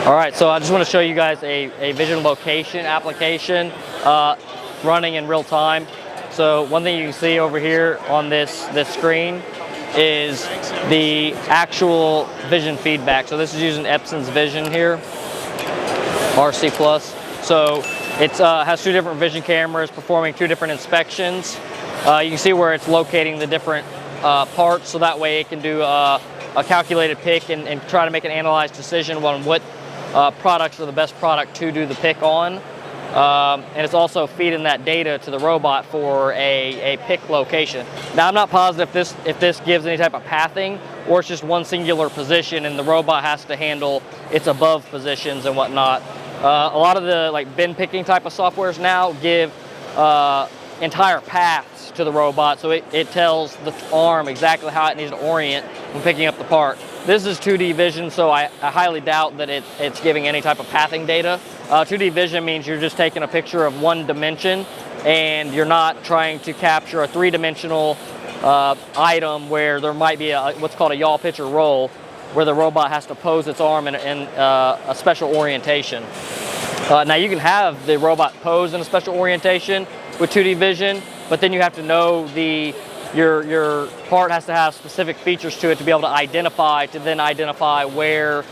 All right, so I just want to show you guys a vision location application running in real time. So one thing you can see over here on this screen is the actual vision feedback. So this is using Epson's Vision here, RC Plus. So it has two different vision cameras performing two different inspections. You can see where it's locating the different parts, so that way it can do a calculated pick and try to make an analyzed decision on what products are the best product to do the pick on. And it's also feeding that data to the robot for a pick location. Now I'm not positive if this gives any type of pathing or it's just one singular position and the robot has to handle its above positions and whatnot. A lot of the like bin picking type of softwares now give entire paths to the robot, so it tells the arm exactly how it needs to orient when picking up the part. This is 2D vision, so I highly doubt that it's giving any type of pathing data. 2D vision means you're just taking a picture of one dimension and you're not trying to capture a three-dimensional item where there might be what's called a yaw, pitch, or roll, where the robot has to pose its arm in a special orientation. Now you can have the robot pose in a special orientation with 2D vision, but then you have to know your part has to have specific features to it to be able to then identify where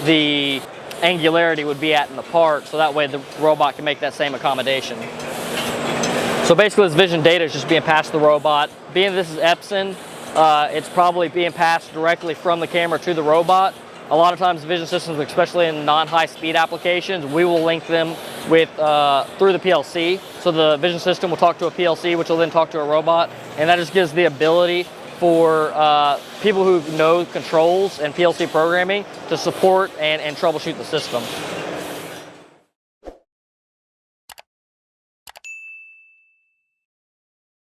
the angularity would be at in the part, so that way the robot can make that same accommodation. So basically this vision data is just being passed to the robot. Being this is Epson, it's probably being passed directly from the camera to the robot. A lot of times vision systems, especially in non-high speed applications, we will link them with through the PLC. So the vision system will talk to a PLC, which will then talk to a robot, and that just gives the ability for people who know controls and PLC programming to support and troubleshoot the system.